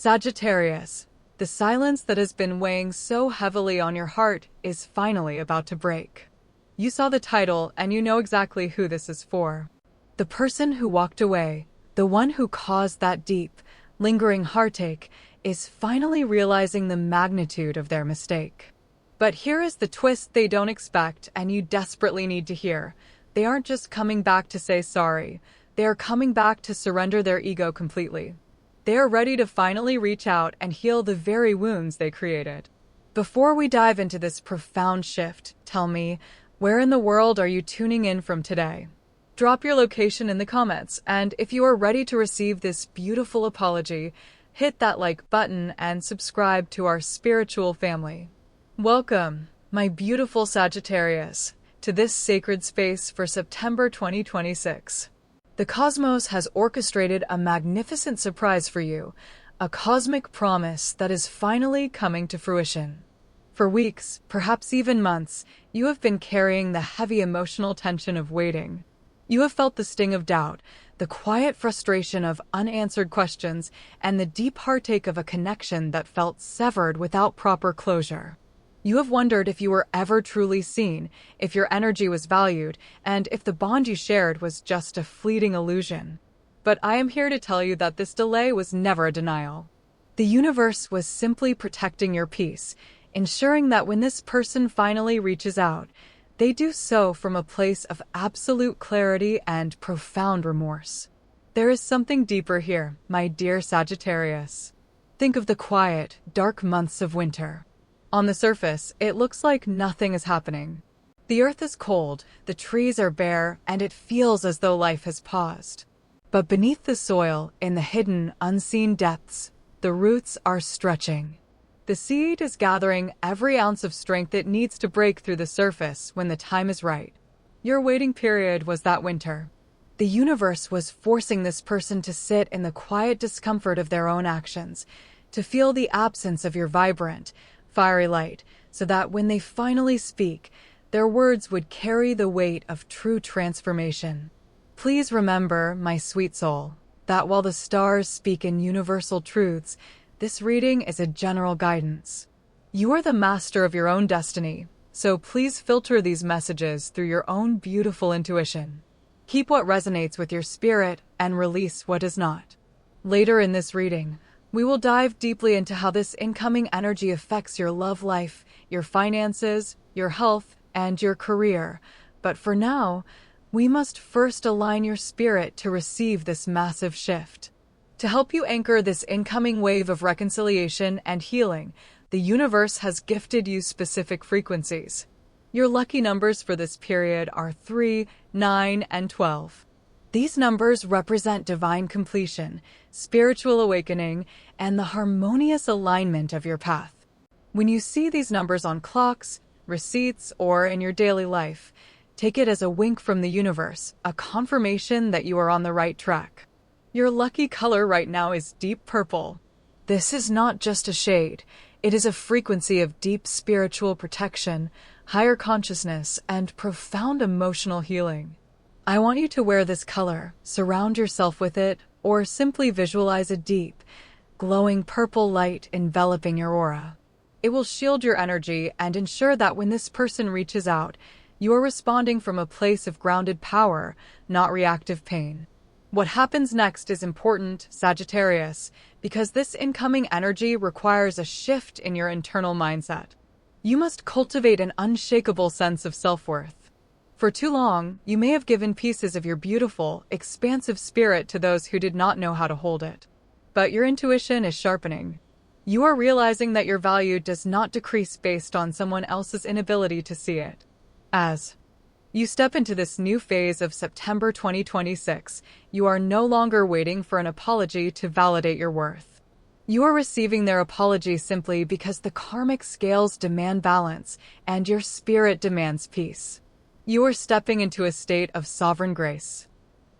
Sagittarius, the silence that has been weighing so heavily on your heart is finally about to break. You saw the title and you know exactly who this is for. The person who walked away, the one who caused that deep, lingering heartache, is finally realizing the magnitude of their mistake. But here is the twist they don't expect and you desperately need to hear. They aren't just coming back to say sorry. They are coming back to surrender their ego completely. They are ready to finally reach out and heal the very wounds they created. Before we dive into this profound shift, tell me, where in the world are you tuning in from today? Drop your location in the comments, and if you are ready to receive this beautiful apology, hit that like button and subscribe to our spiritual family. Welcome, my beautiful Sagittarius, to this sacred space for September 2026. The cosmos has orchestrated a magnificent surprise for you, a cosmic promise that is finally coming to fruition. For weeks, perhaps even months, you have been carrying the heavy emotional tension of waiting. You have felt the sting of doubt, the quiet frustration of unanswered questions, and the deep heartache of a connection that felt severed without proper closure. You have wondered if you were ever truly seen, if your energy was valued, and if the bond you shared was just a fleeting illusion. But I am here to tell you that this delay was never a denial. The universe was simply protecting your peace, ensuring that when this person finally reaches out, they do so from a place of absolute clarity and profound remorse. There is something deeper here, my dear Sagittarius. Think of the quiet, dark months of winter. On the surface, it looks like nothing is happening. The earth is cold, the trees are bare, and it feels as though life has paused. But beneath the soil, in the hidden, unseen depths, the roots are stretching. The seed is gathering every ounce of strength it needs to break through the surface when the time is right. Your waiting period was that winter. The universe was forcing this person to sit in the quiet discomfort of their own actions, to feel the absence of your vibrant, fiery light, so that when they finally speak, their words would carry the weight of true transformation. Please remember, my sweet soul, that while the stars speak in universal truths, this reading is a general guidance. You are the master of your own destiny, so please filter these messages through your own beautiful intuition. Keep what resonates with your spirit and release what does not. Later in this reading, we will dive deeply into how this incoming energy affects your love life, your finances, your health, and your career. But for now, we must first align your spirit to receive this massive shift. To help you anchor this incoming wave of reconciliation and healing, the universe has gifted you specific frequencies. Your lucky numbers for this period are 3, 9, and 12. These numbers represent divine completion, spiritual awakening, and the harmonious alignment of your path. When you see these numbers on clocks, receipts, or in your daily life, take it as a wink from the universe, a confirmation that you are on the right track. Your lucky color right now is deep purple. This is not just a shade, it is a frequency of deep spiritual protection, higher consciousness, and profound emotional healing. I want you to wear this color, surround yourself with it, or simply visualize a deep, glowing purple light enveloping your aura. It will shield your energy and ensure that when this person reaches out, you are responding from a place of grounded power, not reactive pain. What happens next is important, Sagittarius, because this incoming energy requires a shift in your internal mindset. You must cultivate an unshakable sense of self-worth. For too long, you may have given pieces of your beautiful, expansive spirit to those who did not know how to hold it. But your intuition is sharpening. You are realizing that your value does not decrease based on someone else's inability to see it. As you step into this new phase of September 2026, you are no longer waiting for an apology to validate your worth. You are receiving their apology simply because the karmic scales demand balance and your spirit demands peace. You are stepping into a state of sovereign grace.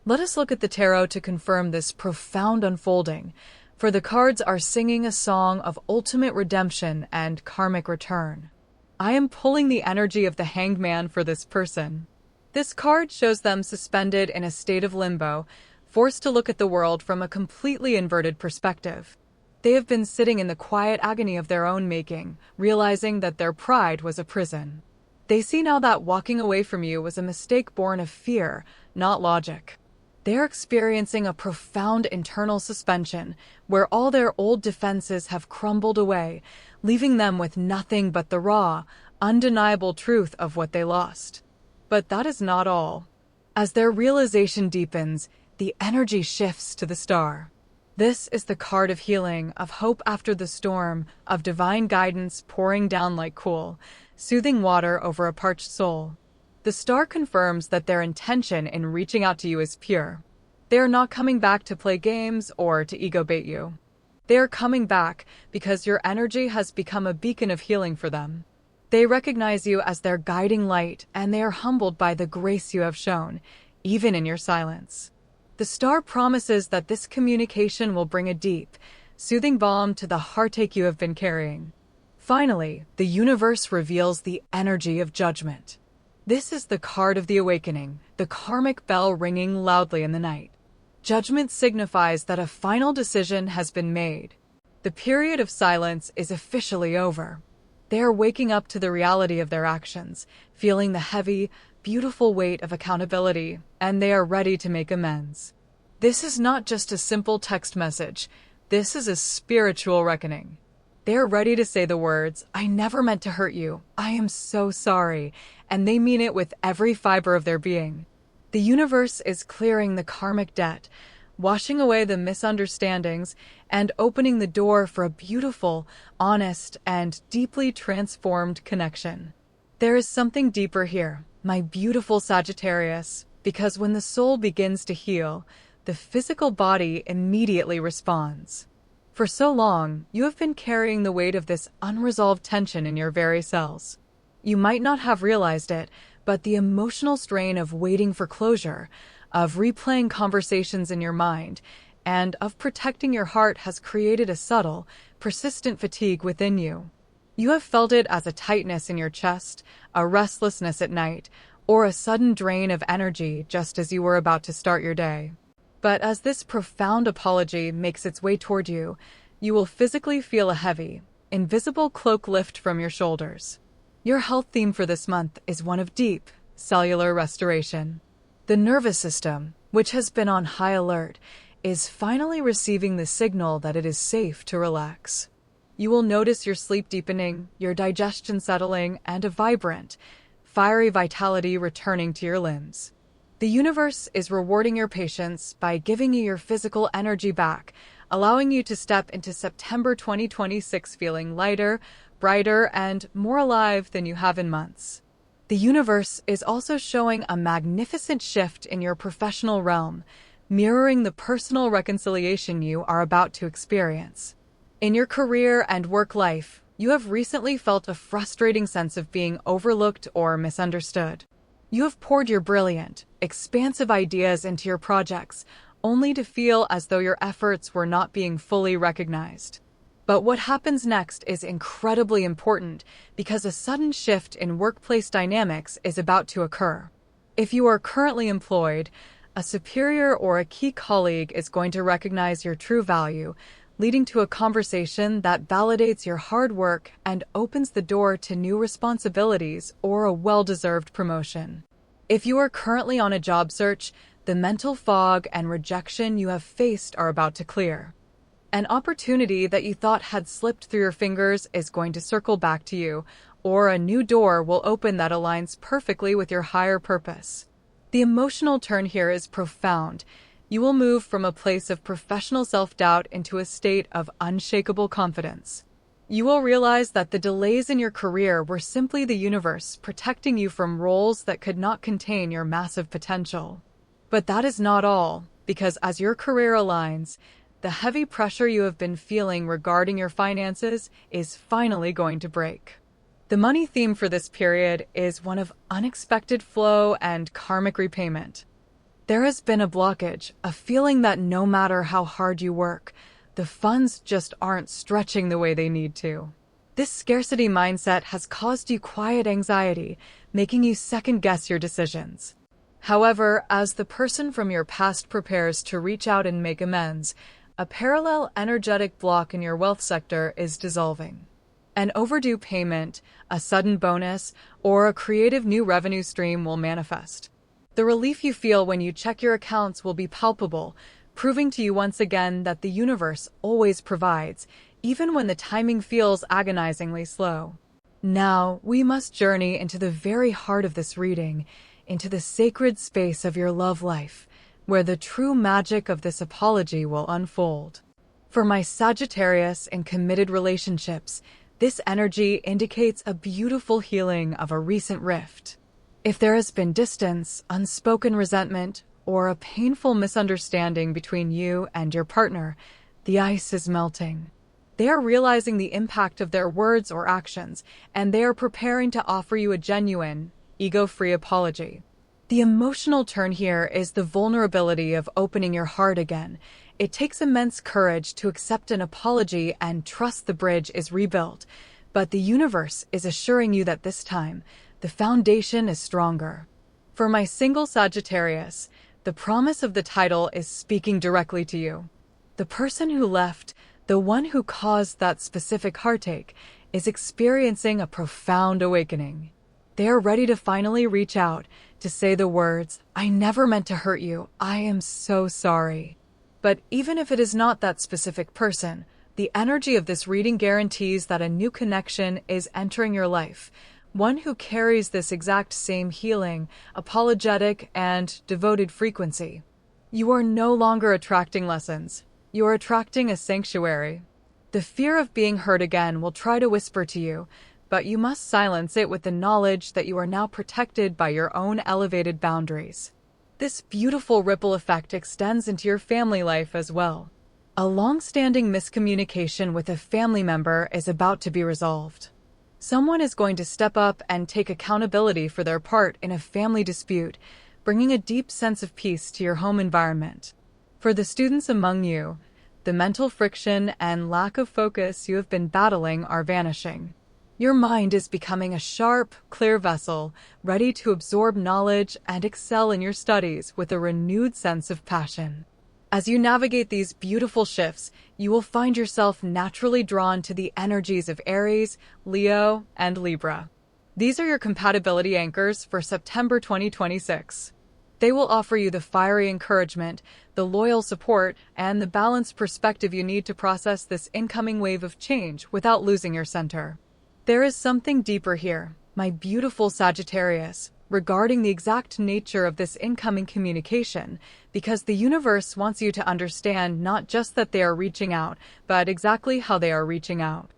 Let us look at the tarot to confirm this profound unfolding, for the cards are singing a song of ultimate redemption and karmic return. I am pulling the energy of the Hanged Man for this person. This card shows them suspended in a state of limbo, forced to look at the world from a completely inverted perspective. They have been sitting in the quiet agony of their own making, realizing that their pride was a prison. They see now that walking away from you was a mistake born of fear, not logic. They are experiencing a profound internal suspension, where all their old defenses have crumbled away, leaving them with nothing but the raw, undeniable truth of what they lost. But that is not all. As their realization deepens, the energy shifts to the star. This is the card of healing, of hope after the storm, of divine guidance pouring down like cool, soothing water over a parched soul. The star confirms that their intention in reaching out to you is pure. They are not coming back to play games or to ego bait you. They are coming back because your energy has become a beacon of healing for them. They recognize you as their guiding light, and they are humbled by the grace you have shown, even in your silence. The star promises that this communication will bring a deep, soothing balm to the heartache you have been carrying. Finally, the universe reveals the energy of judgment. This is the card of the awakening, the karmic bell ringing loudly in the night. Judgment signifies that a final decision has been made. The period of silence is officially over. They are waking up to the reality of their actions, feeling the heavy, beautiful weight of accountability, and they are ready to make amends. This is not just a simple text message. This is a spiritual reckoning. They are ready to say the words, "I never meant to hurt you. I am so sorry," and they mean it with every fiber of their being. The universe is clearing the karmic debt, washing away the misunderstandings, and opening the door for a beautiful, honest, and deeply transformed connection. There is something deeper here, my beautiful Sagittarius, because when the soul begins to heal, the physical body immediately responds. For so long, you have been carrying the weight of this unresolved tension in your very cells. You might not have realized it, but the emotional strain of waiting for closure, of replaying conversations in your mind, and of protecting your heart has created a subtle, persistent fatigue within you. You have felt it as a tightness in your chest, a restlessness at night, or a sudden drain of energy just as you were about to start your day. But as this profound apology makes its way toward you, you will physically feel a heavy, invisible cloak lift from your shoulders. Your health theme for this month is one of deep, cellular restoration. The nervous system, which has been on high alert, is finally receiving the signal that it is safe to relax. You will notice your sleep deepening, your digestion settling, and a vibrant, fiery vitality returning to your limbs. The universe is rewarding your patience by giving you your physical energy back, allowing you to step into September 2026 feeling lighter, brighter, and more alive than you have in months. The universe is also showing a magnificent shift in your professional realm, mirroring the personal reconciliation you are about to experience. In your career and work life, you have recently felt a frustrating sense of being overlooked or misunderstood. You have poured your brilliant, expansive ideas into your projects, only to feel as though your efforts were not being fully recognized. But what happens next is incredibly important because a sudden shift in workplace dynamics is about to occur. If you are currently employed, a superior or a key colleague is going to recognize your true value, leading to a conversation that validates your hard work and opens the door to new responsibilities or a well-deserved promotion. If you are currently on a job search, the mental fog and rejection you have faced are about to clear. An opportunity that you thought had slipped through your fingers is going to circle back to you, or a new door will open that aligns perfectly with your higher purpose. The emotional turn here is profound. You will move from a place of professional self-doubt into a state of unshakable confidence. You will realize that the delays in your career were simply the universe protecting you from roles that could not contain your massive potential. But that is not all, because as your career aligns, the heavy pressure you have been feeling regarding your finances is finally going to break. The money theme for this period is one of unexpected flow and karmic repayment. There has been a blockage, a feeling that no matter how hard you work, the funds just aren't stretching the way they need to. This scarcity mindset has caused you quiet anxiety, making you second-guess your decisions. However, as the person from your past prepares to reach out and make amends, a parallel energetic block in your wealth sector is dissolving. An overdue payment, a sudden bonus, or a creative new revenue stream will manifest. The relief you feel when you check your accounts will be palpable, proving to you once again that the universe always provides, even when the timing feels agonizingly slow. Now, we must journey into the very heart of this reading, into the sacred space of your love life, where the true magic of this apology will unfold. For my Sagittarius in committed relationships, this energy indicates a beautiful healing of a recent rift. If there has been distance, unspoken resentment, or a painful misunderstanding between you and your partner, the ice is melting. They are realizing the impact of their words or actions, and they are preparing to offer you a genuine, ego-free apology. The emotional turn here is the vulnerability of opening your heart again. It takes immense courage to accept an apology and trust the bridge is rebuilt, but the universe is assuring you that this time, the foundation is stronger. For my single Sagittarius, the promise of the title is speaking directly to you. The person who left, the one who caused that specific heartache, is experiencing a profound awakening. They are ready to finally reach out, to say the words, "I never meant to hurt you, I am so sorry." But even if it is not that specific person, the energy of this reading guarantees that a new connection is entering your life, one who carries this exact same healing, apologetic, and devoted frequency. You are no longer attracting lessons. You are attracting a sanctuary. The fear of being hurt again will try to whisper to you, but you must silence it with the knowledge that you are now protected by your own elevated boundaries. This beautiful ripple effect extends into your family life as well. A long-standing miscommunication with a family member is about to be resolved. Someone is going to step up and take accountability for their part in a family dispute, bringing a deep sense of peace to your home environment. For the students among you, the mental friction and lack of focus you have been battling are vanishing. Your mind is becoming a sharp, clear vessel, ready to absorb knowledge and excel in your studies with a renewed sense of passion. As you navigate these beautiful shifts, you will find yourself naturally drawn to the energies of Aries, Leo, and Libra. These are your compatibility anchors for September 2026. They will offer you the fiery encouragement, the loyal support, and the balanced perspective you need to process this incoming wave of change without losing your center. There is something deeper here, my beautiful Sagittarius, regarding the exact nature of this incoming communication, because the universe wants you to understand not just that they are reaching out, but exactly how they are reaching out.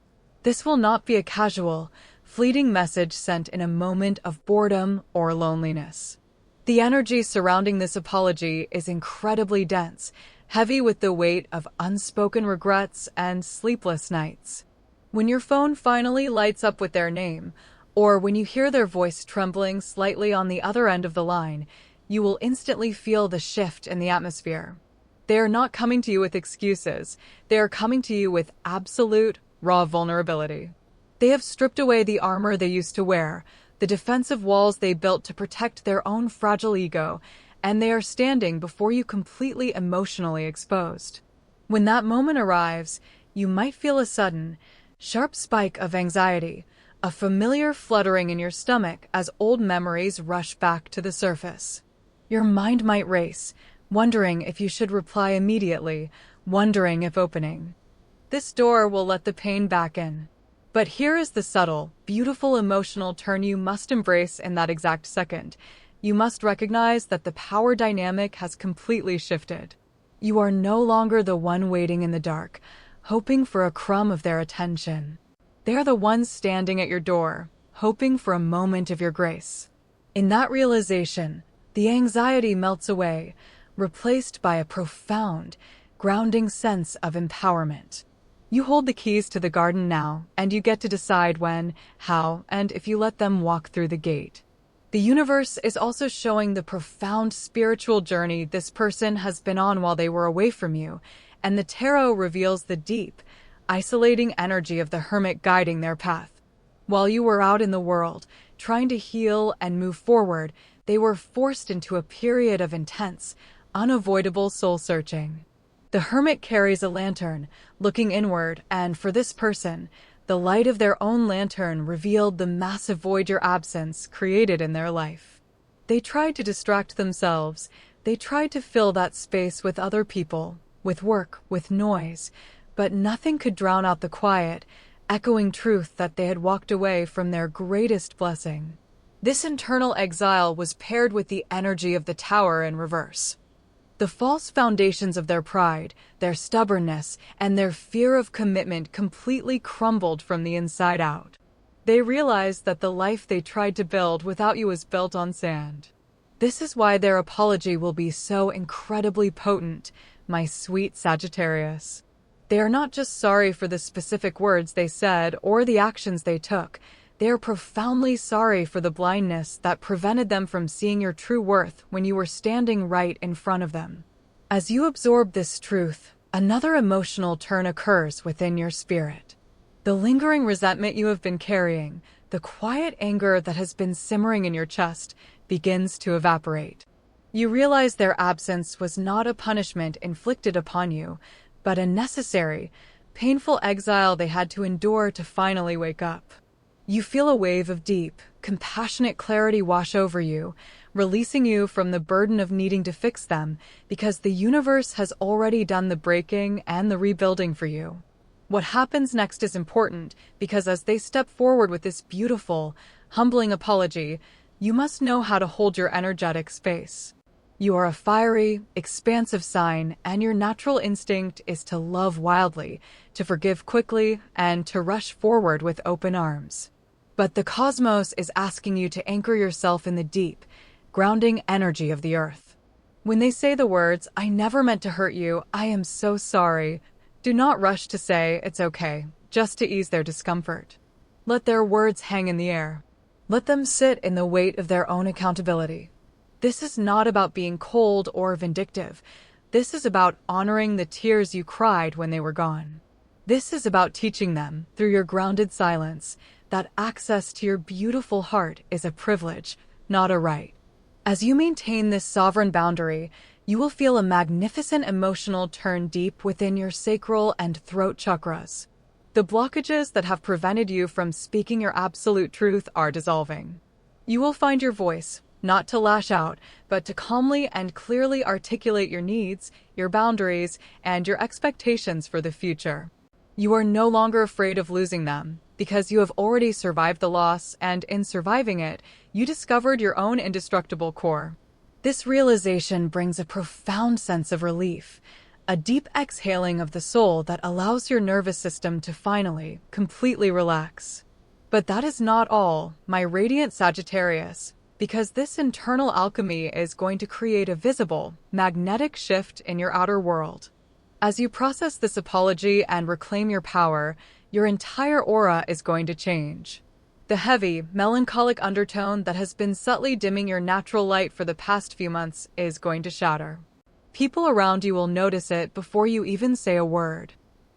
This will not be a casual, fleeting message sent in a moment of boredom or loneliness. The energy surrounding this apology is incredibly dense, heavy with the weight of unspoken regrets and sleepless nights. When your phone finally lights up with their name, or when you hear their voice trembling slightly on the other end of the line, you will instantly feel the shift in the atmosphere. They are not coming to you with excuses. They are coming to you with absolute, raw vulnerability. They have stripped away the armor they used to wear, the defensive walls they built to protect their own fragile ego, and they are standing before you completely emotionally exposed. When that moment arrives, you might feel a sudden, sharp spike of anxiety, a familiar fluttering in your stomach as old memories rush back to the surface. Your mind might race, wondering if you should reply immediately, wondering if opening this door will let the pain back in. But here is the subtle, beautiful emotional turn you must embrace in that exact second. You must recognize that the power dynamic has completely shifted. You are no longer the one waiting in the dark, hoping for a crumb of their attention. They are the ones standing at your door, hoping for a moment of your grace. In that realization, the anxiety melts away, replaced by a profound, grounding sense of empowerment. You hold the keys to the garden now, and you get to decide when, how, and if you let them walk through the gate. The universe is also showing the profound spiritual journey this person has been on while they were away from you, and the tarot reveals the deep, isolating energy of the hermit guiding their path. While you were out in the world, trying to heal and move forward, they were forced into a period of intense, unavoidable soul-searching. The hermit carries a lantern, looking inward, and for this person, the light of their own lantern revealed the massive void your absence created in their life. They tried to distract themselves. They tried to fill that space with other people, with work, with noise, but nothing could drown out the quiet, echoing truth that they had walked away from their greatest blessing. This internal exile was paired with the energy of the tower in reverse. The false foundations of their pride, their stubbornness, and their fear of commitment completely crumbled from the inside out. They realized that the life they tried to build without you was built on sand. This is why their apology will be so incredibly potent, my sweet Sagittarius. They are not just sorry for the specific words they said or the actions they took. They are profoundly sorry for the blindness that prevented them from seeing your true worth when you were standing right in front of them. As you absorb this truth, another emotional turn occurs within your spirit. The lingering resentment you have been carrying, the quiet anger that has been simmering in your chest, begins to evaporate. You realize their absence was not a punishment inflicted upon you, but a necessary, painful exile they had to endure to finally wake up. You feel a wave of deep, compassionate clarity wash over you, releasing you from the burden of needing to fix them, because the universe has already done the breaking and the rebuilding for you. What happens next is important, because as they step forward with this beautiful, humbling apology, you must know how to hold your energetic space. You are a fiery, expansive sign, and your natural instinct is to love wildly, to forgive quickly, and to rush forward with open arms. But the cosmos is asking you to anchor yourself in the deep, grounding energy of the earth. When they say the words, "I never meant to hurt you, I am so sorry," do not rush to say, "It's okay," just to ease their discomfort. Let their words hang in the air. Let them sit in the weight of their own accountability. This is not about being cold or vindictive. This is about honoring the tears you cried when they were gone. This is about teaching them, through your grounded silence, that access to your beautiful heart is a privilege, not a right. As you maintain this sovereign boundary, you will feel a magnificent emotional turn deep within your sacral and throat chakras. The blockages that have prevented you from speaking your absolute truth are dissolving. You will find your voice, not to lash out, but to calmly and clearly articulate your needs, your boundaries, and your expectations for the future. You are no longer afraid of losing them, because you have already survived the loss, and in surviving it, you discovered your own indestructible core. This realization brings a profound sense of relief, a deep exhaling of the soul that allows your nervous system to finally, completely relax. But that is not all, my radiant Sagittarius, because this internal alchemy is going to create a visible, magnetic shift in your outer world. As you process this apology and reclaim your power, your entire aura is going to change. The heavy, melancholic undertone that has been subtly dimming your natural light for the past few months is going to shatter. People around you will notice it before you even say a word.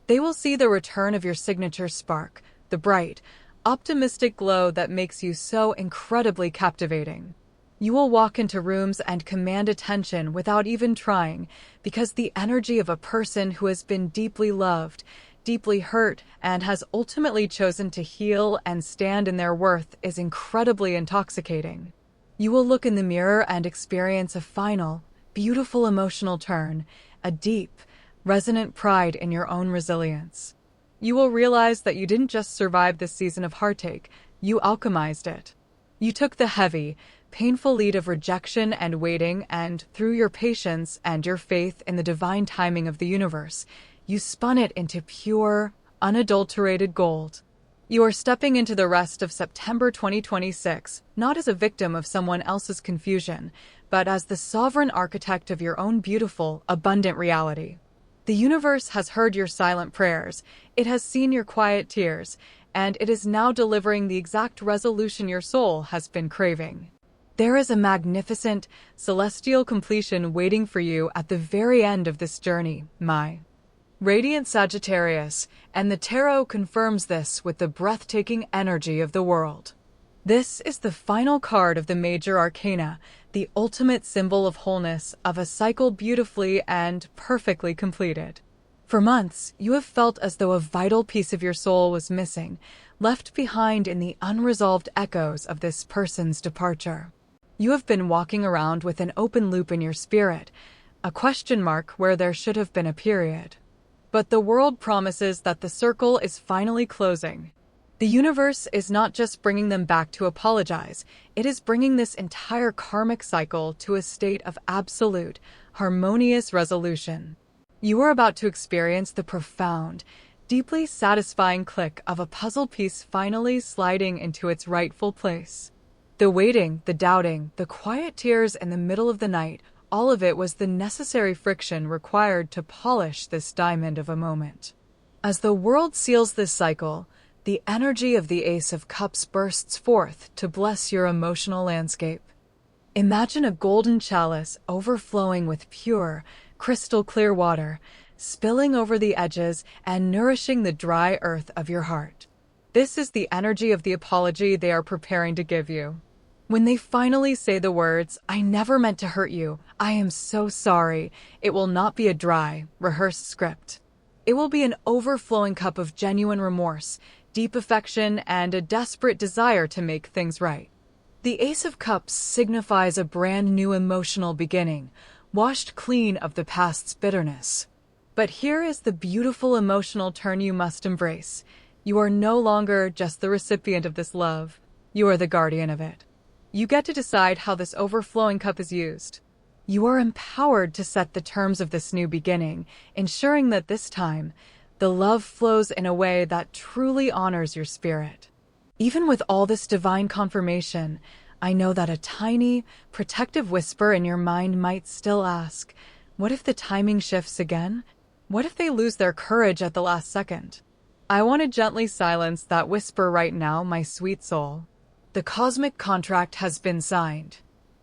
They will see the return of your signature spark, the bright, optimistic glow that makes you so incredibly captivating. You will walk into rooms and command attention without even trying, because the energy of a person who has been deeply loved, deeply hurt, and has ultimately chosen to heal and stand in their worth is incredibly intoxicating. You will look in the mirror and experience a final, beautiful emotional turn, a deep, resonant pride in your own resilience. You will realize that you didn't just survive this season of heartache, you alchemized it. You took the heavy, painful lead of rejection and waiting, and through your patience and your faith in the divine timing of the universe, you spun it into pure, unadulterated gold. You are stepping into the rest of September 2026, not as a victim of someone else's confusion, but as the sovereign architect of your own beautiful, abundant reality. The universe has heard your silent prayers, it has seen your quiet tears, and it is now delivering the exact resolution your soul has been craving. There is a magnificent, celestial completion waiting for you at the very end of this journey, my radiant Sagittarius, and the tarot confirms this with the breathtaking energy of the world. This is the final card of the major arcana, the ultimate symbol of wholeness, of a cycle beautifully and perfectly completed. For months, you have felt as though a vital piece of your soul was missing, left behind in the unresolved echoes of this person's departure. You have been walking around with an open loop in your spirit, a question mark where there should have been a period. But the world promises that the circle is finally closing. The universe is not just bringing them back to apologize, it is bringing this entire karmic cycle to a state of absolute, harmonious resolution. You are about to experience the profound, deeply satisfying click of a puzzle piece finally sliding into its rightful place. The waiting, the doubting, the quiet tears in the middle of the night, all of it was the necessary friction required to polish this diamond of a moment. As the world seals this cycle, the energy of the Ace of Cups bursts forth to bless your emotional landscape. Imagine a golden chalice overflowing with pure, crystal clear water, spilling over the edges and nourishing the dry earth of your heart. This is the energy of the apology they are preparing to give you. When they finally say the words, "I never meant to hurt you, I am so sorry," it will not be a dry, rehearsed script. It will be an overflowing cup of genuine remorse, deep affection, and a desperate desire to make things right. The Ace of Cups signifies a brand new emotional beginning, washed clean of the past's bitterness. But here is the beautiful emotional turn you must embrace. You are no longer just the recipient of this love. You are the guardian of it. You get to decide how this overflowing cup is used. You are empowered to set the terms of this new beginning, ensuring that this time, the love flows in a way that truly honors your spirit. Even with all this divine confirmation, I know that a tiny, protective whisper in your mind might still ask, what if the timing shifts again? What if they lose their courage at the last second? I want to gently silence that whisper right now, my sweet soul. The cosmic contract has been signed.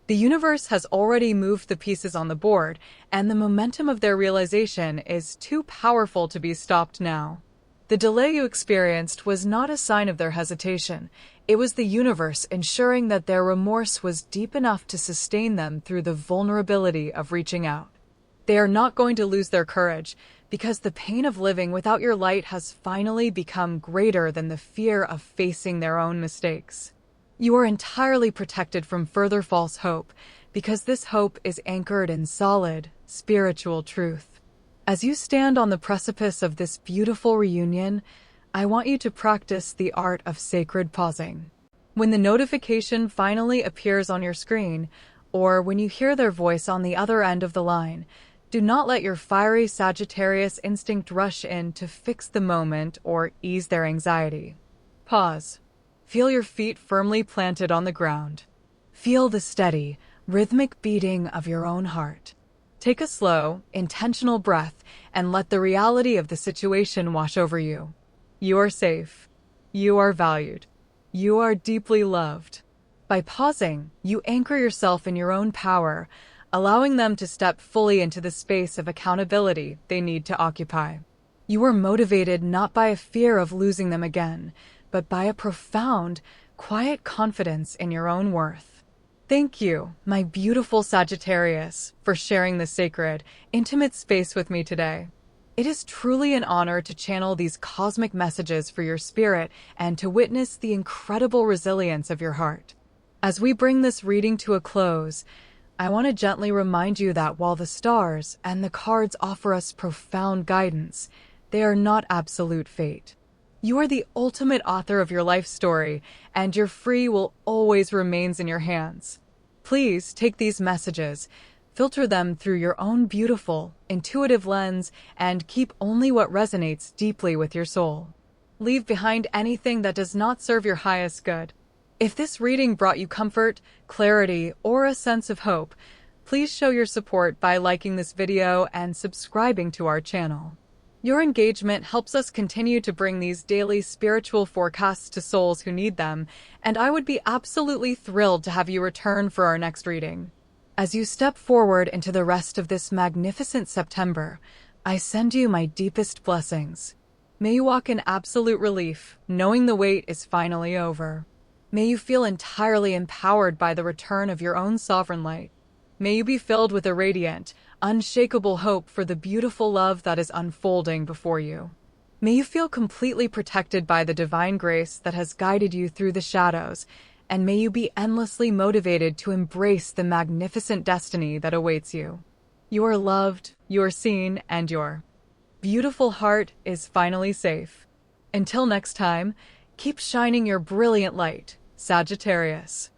The universe has already moved the pieces on the board, and the momentum of their realization is too powerful to be stopped now. The delay you experienced was not a sign of their hesitation. It was the universe ensuring that their remorse was deep enough to sustain them through the vulnerability of reaching out. They are not going to lose their courage, because the pain of living without your light has finally become greater than the fear of facing their own mistakes. You are entirely protected from further false hope, because this hope is anchored in solid, spiritual truth. As you stand on the precipice of this beautiful reunion, I want you to practice the art of sacred pausing. When the notification finally appears on your screen, or when you hear their voice on the other end of the line, do not let your fiery Sagittarius instinct rush in to fix the moment or ease their anxiety. Pause. Feel your feet firmly planted on the ground. Feel the steady, rhythmic beating of your own heart. Take a slow, intentional breath and let the reality of the situation wash over you. You are safe. You are valued. You are deeply loved. By pausing, you anchor yourself in your own power, allowing them to step fully into the space of accountability they need to occupy. You are motivated not by a fear of losing them again, but by a profound, quiet confidence in your own worth. Thank you, my beautiful Sagittarius, for sharing this sacred, intimate space with me today. It is truly an honor to channel these cosmic messages for your spirit and to witness the incredible resilience of your heart. As we bring this reading to a close, I want to gently remind you that while the stars and the cards offer us profound guidance, they are not absolute fate. You are the ultimate author of your life story, and your free will always remains in your hands. Please take these messages, filter them through your own beautiful, intuitive lens, and keep only what resonates deeply with your soul. Leave behind anything that does not serve your highest good. If this reading brought you comfort, clarity, or a sense of hope, please show your support by liking this video and subscribing to our channel. Your engagement helps us continue to bring these daily spiritual forecasts to souls who need them, and I would be absolutely thrilled to have you return for our next reading. As you step forward into the rest of this magnificent September, I send you my deepest blessings. May you walk in absolute relief, knowing the wait is finally over. May you feel entirely empowered by the return of your own sovereign light. May you be filled with a radiant, unshakable hope for the beautiful love that is unfolding before you. May you feel completely protected by the divine grace that has guided you through the shadows, and may you be endlessly motivated to embrace the magnificent destiny that awaits you. You are loved, you are seen, and your beautiful heart is finally safe. Until next time, keep shining your brilliant light, Sagittarius.